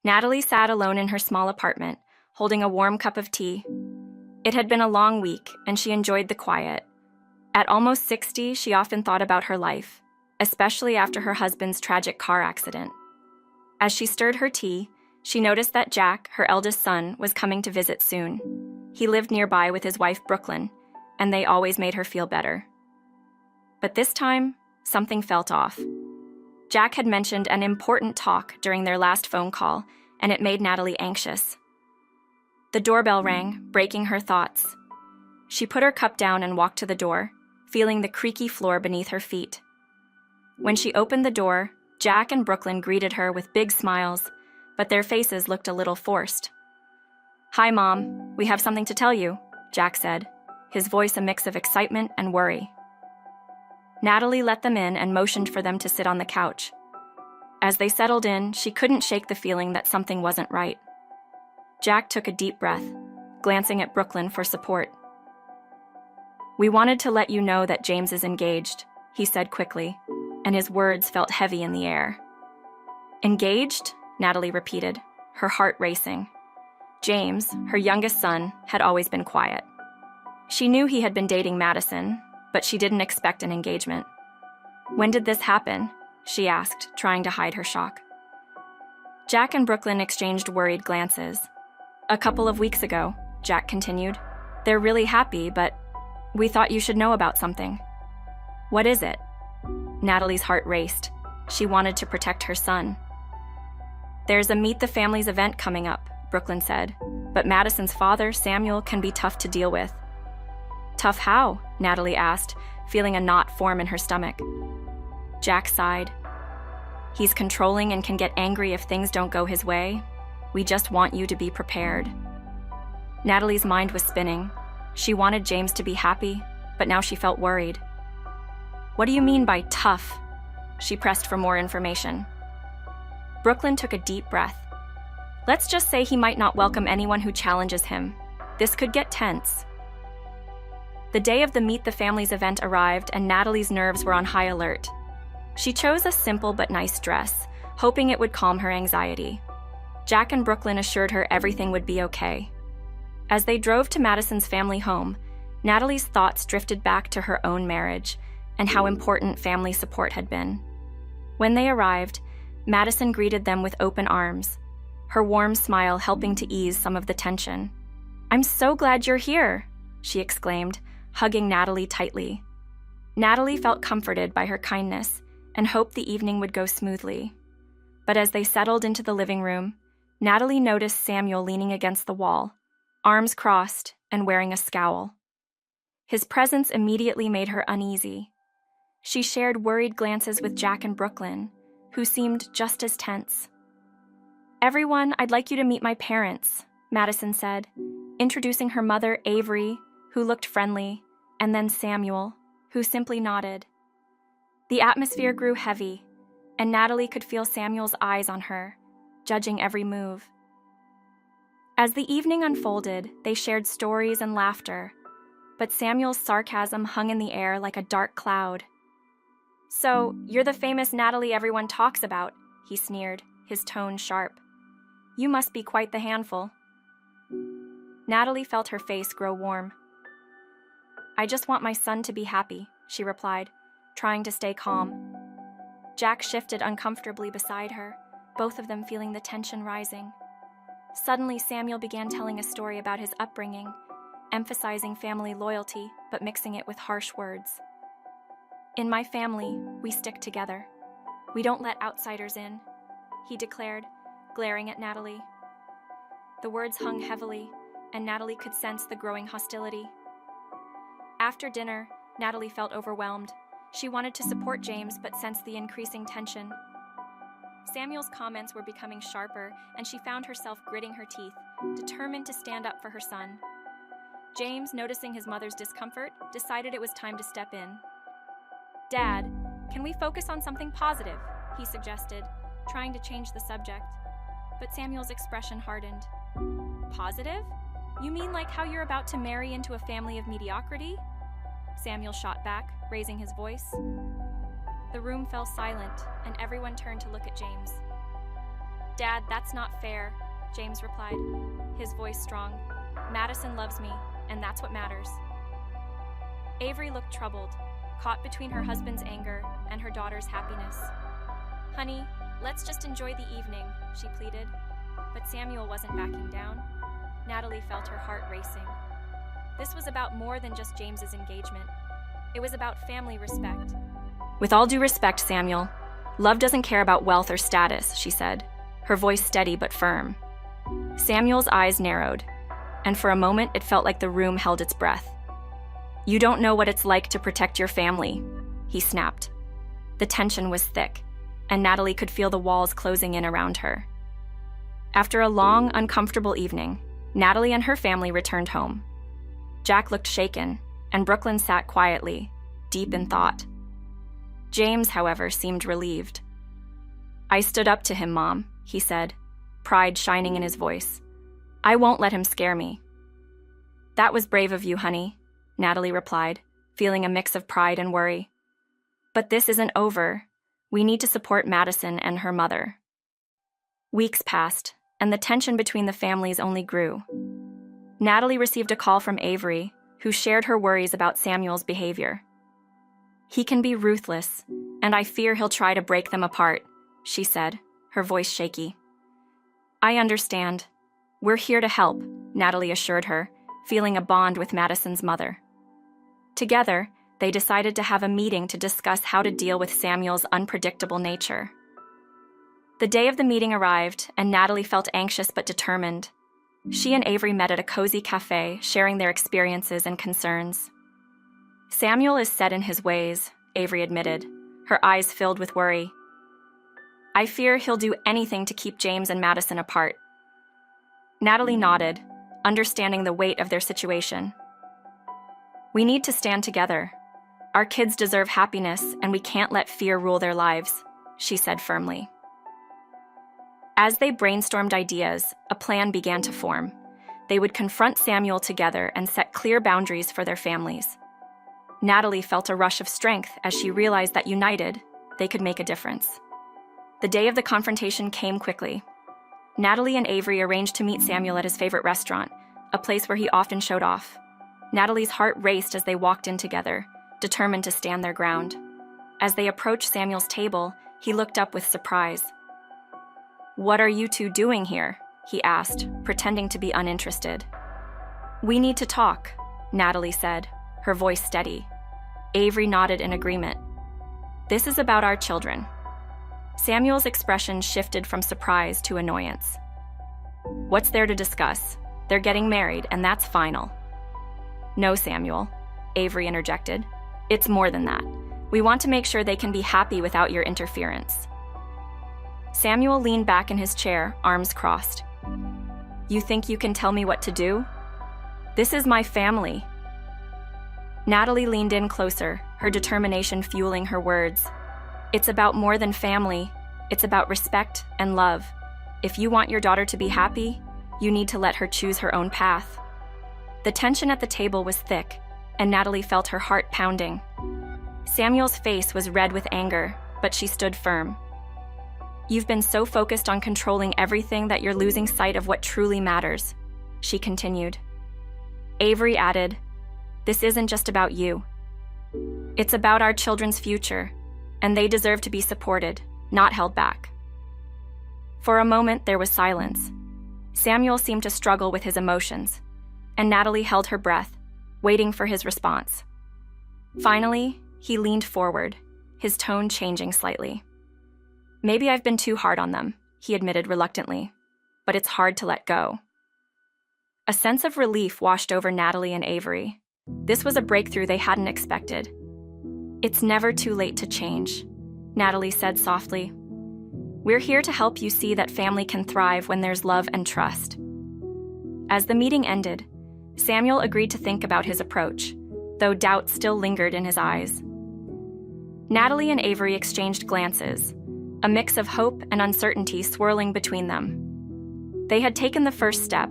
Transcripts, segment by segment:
Natalie sat alone in her small apartment, holding a warm cup of tea. It had been a long week, and she enjoyed the quiet. At almost 60, she often thought about her life, especially after her husband's tragic car accident. As she stirred her tea, she noticed that Jack, her eldest son, was coming to visit soon. He lived nearby with his wife Brooklyn, and they always made her feel better. But this time, something felt off. Jack had mentioned an important talk during their last phone call, and it made Natalie anxious. The doorbell rang, breaking her thoughts. She put her cup down and walked to the door, feeling the creaky floor beneath her feet. When she opened the door, Jack and Brooklyn greeted her with big smiles, but their faces looked a little forced. "Hi, Mom. We have something to tell you," Jack said, his voice a mix of excitement and worry. Natalie let them in and motioned for them to sit on the couch. As they settled in, she couldn't shake the feeling that something wasn't right. Jack took a deep breath, glancing at Brooklyn for support. "We wanted to let you know that James is engaged," he said quickly, and his words felt heavy in the air. "Engaged?" Natalie repeated, her heart racing. James, her youngest son, had always been quiet. She knew he had been dating Madison, but she didn't expect an engagement. "When did this happen?" she asked, trying to hide her shock. Jack and Brooklyn exchanged worried glances. "A couple of weeks ago," Jack continued. "They're really happy, but we thought you should know about something." "What is it?" Natalie's heart raced. She wanted to protect her son. "There's a Meet the Families event coming up," Brooklyn said, "but Madison's father, Samuel, can be tough to deal with." "Tough how?" Natalie asked, feeling a knot form in her stomach. Jack sighed. "He's controlling and can get angry if things don't go his way. We just want you to be prepared." Natalie's mind was spinning. She wanted James to be happy, but now she felt worried. "What do you mean by tough?" She pressed for more information. Brooklyn took a deep breath. "Let's just say he might not welcome anyone who challenges him. This could get tense." The day of the Meet the Families event arrived, and Natalie's nerves were on high alert. She chose a simple but nice dress, hoping it would calm her anxiety. Jack and Brooklyn assured her everything would be okay. As they drove to Madison's family home, Natalie's thoughts drifted back to her own marriage and how important family support had been. When they arrived, Madison greeted them with open arms, her warm smile helping to ease some of the tension. "I'm so glad you're here," she exclaimed, hugging Natalie tightly. Natalie felt comforted by her kindness and hoped the evening would go smoothly. But as they settled into the living room, Natalie noticed Samuel leaning against the wall, arms crossed and wearing a scowl. His presence immediately made her uneasy. She shared worried glances with Jack and Brooklyn, who seemed just as tense. "Everyone, I'd like you to meet my parents," Madison said, introducing her mother, Avery, who looked friendly, and then Samuel, who simply nodded. The atmosphere grew heavy, and Natalie could feel Samuel's eyes on her, judging every move. As the evening unfolded, they shared stories and laughter, but Samuel's sarcasm hung in the air like a dark cloud. "So, you're the famous Natalie everyone talks about," he sneered, his tone sharp. "You must be quite the handful." Natalie felt her face grow warm. "I just want my son to be happy," she replied, trying to stay calm. Jack shifted uncomfortably beside her, both of them feeling the tension rising. Suddenly, Samuel began telling a story about his upbringing, emphasizing family loyalty, but mixing it with harsh words. "In my family, we stick together. We don't let outsiders in," he declared, glaring at Natalie. The words hung heavily, and Natalie could sense the growing hostility. After dinner, Natalie felt overwhelmed. She wanted to support James, but sensed the increasing tension. Samuel's comments were becoming sharper, and she found herself gritting her teeth, determined to stand up for her son. James, noticing his mother's discomfort, decided it was time to step in. "Dad, can we focus on something positive?" he suggested, trying to change the subject. But Samuel's expression hardened. "Positive? You mean like how you're about to marry into a family of mediocrity?" Samuel shot back, raising his voice. The room fell silent, and everyone turned to look at James. "Dad, that's not fair," James replied, his voice strong. "Madison loves me, and that's what matters." Avery looked troubled, caught between her husband's anger and her daughter's happiness. "Honey, let's just enjoy the evening," she pleaded. But Samuel wasn't backing down. Natalie felt her heart racing. This was about more than just James's engagement. It was about family respect. "With all due respect, Samuel, love doesn't care about wealth or status," she said, her voice steady but firm. Samuel's eyes narrowed, and for a moment it felt like the room held its breath. "You don't know what it's like to protect your family," he snapped. The tension was thick, and Natalie could feel the walls closing in around her. After a long, uncomfortable evening, Natalie and her family returned home. Jack looked shaken, and Brooklyn sat quietly, deep in thought. James, however, seemed relieved. "I stood up to him, Mom," he said, pride shining in his voice. "I won't let him scare me." "That was brave of you, honey," Natalie replied, feeling a mix of pride and worry. "But this isn't over. We need to support Madison and her mother." Weeks passed, and the tension between the families only grew. Natalie received a call from Avery, who shared her worries about Samuel's behavior. "He can be ruthless, and I fear he'll try to break them apart," she said, her voice shaky. "I understand. We're here to help," Natalie assured her, feeling a bond with Madison's mother. Together, they decided to have a meeting to discuss how to deal with Samuel's unpredictable nature. The day of the meeting arrived, and Natalie felt anxious but determined. She and Avery met at a cozy cafe, sharing their experiences and concerns. "Samuel is set in his ways," Avery admitted, her eyes filled with worry. "I fear he'll do anything to keep James and Madison apart." Natalie nodded, understanding the weight of their situation. "We need to stand together. Our kids deserve happiness, and we can't let fear rule their lives," she said firmly. As they brainstormed ideas, a plan began to form. They would confront Samuel together and set clear boundaries for their families. Natalie felt a rush of strength as she realized that united, they could make a difference. The day of the confrontation came quickly. Natalie and Avery arranged to meet Samuel at his favorite restaurant, a place where he often showed off. Natalie's heart raced as they walked in together, determined to stand their ground. As they approached Samuel's table, he looked up with surprise. "What are you two doing here?" he asked, pretending to be uninterested. "We need to talk," Natalie said, her voice steady. Avery nodded in agreement. "This is about our children." Samuel's expression shifted from surprise to annoyance. "What's there to discuss? They're getting married, and that's final." "No, Samuel," Avery interjected. "It's more than that. We want to make sure they can be happy without your interference." Samuel leaned back in his chair, arms crossed. "You think you can tell me what to do? This is my family." Natalie leaned in closer, her determination fueling her words. "It's about more than family. It's about respect and love. If you want your daughter to be happy, you need to let her choose her own path." The tension at the table was thick, and Natalie felt her heart pounding. Samuel's face was red with anger, but she stood firm. "You've been so focused on controlling everything that you're losing sight of what truly matters," she continued. Avery added, "This isn't just about you. It's about our children's future, and they deserve to be supported, not held back." For a moment, there was silence. Samuel seemed to struggle with his emotions, and Natalie held her breath, waiting for his response. Finally, he leaned forward, his tone changing slightly. "Maybe I've been too hard on them," he admitted reluctantly, "but it's hard to let go." A sense of relief washed over Natalie and Avery. This was a breakthrough they hadn't expected. "It's never too late to change," Natalie said softly. "We're here to help you see that family can thrive when there's love and trust." As the meeting ended, Samuel agreed to think about his approach, though doubt still lingered in his eyes. Natalie and Avery exchanged glances, a mix of hope and uncertainty swirling between them. They had taken the first step,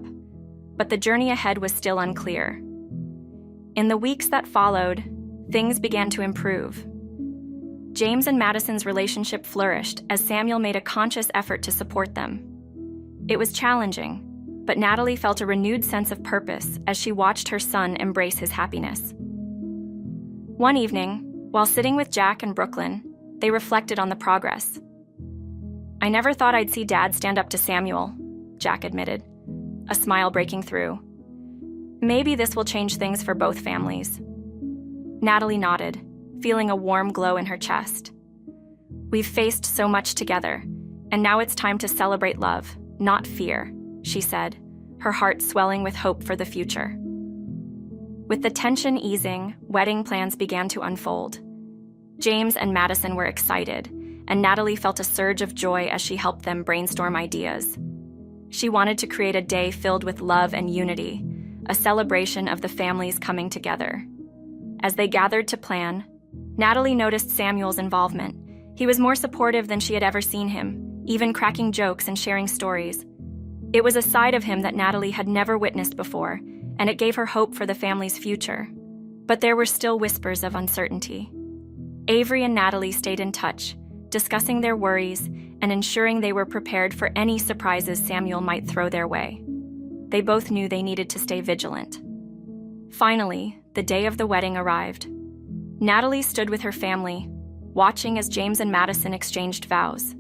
but the journey ahead was still unclear. In the weeks that followed, things began to improve. James and Madison's relationship flourished as Samuel made a conscious effort to support them. It was challenging, but Natalie felt a renewed sense of purpose as she watched her son embrace his happiness. One evening, while sitting with Jack and Brooklyn, they reflected on the progress. "I never thought I'd see Dad stand up to Samuel," Jack admitted, a smile breaking through. "Maybe this will change things for both families." Natalie nodded, feeling a warm glow in her chest. "We've faced so much together, and now it's time to celebrate love, not fear," she said, her heart swelling with hope for the future. With the tension easing, wedding plans began to unfold. James and Madison were excited, and Natalie felt a surge of joy as she helped them brainstorm ideas. She wanted to create a day filled with love and unity, a celebration of the families coming together. As they gathered to plan, Natalie noticed Samuel's involvement. He was more supportive than she had ever seen him, even cracking jokes and sharing stories. It was a side of him that Natalie had never witnessed before, and it gave her hope for the family's future. But there were still whispers of uncertainty. Avery and Natalie stayed in touch, discussing their worries and ensuring they were prepared for any surprises Samuel might throw their way. They both knew they needed to stay vigilant. Finally, the day of the wedding arrived. Natalie stood with her family, watching as James and Madison exchanged vows.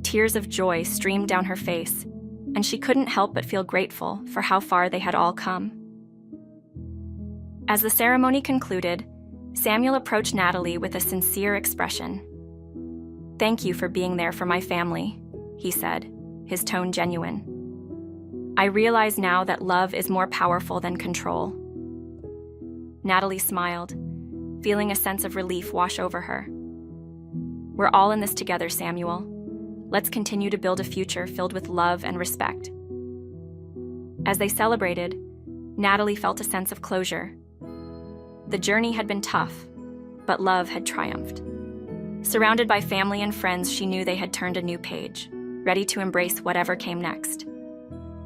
Tears of joy streamed down her face, and she couldn't help but feel grateful for how far they had all come. As the ceremony concluded, Samuel approached Natalie with a sincere expression. "Thank you for being there for my family," he said, his tone genuine. "I realize now that love is more powerful than control." Natalie smiled, feeling a sense of relief wash over her. "We're all in this together, Samuel. Let's continue to build a future filled with love and respect." As they celebrated, Natalie felt a sense of closure. The journey had been tough, but love had triumphed. Surrounded by family and friends, she knew they had turned a new page, ready to embrace whatever came next.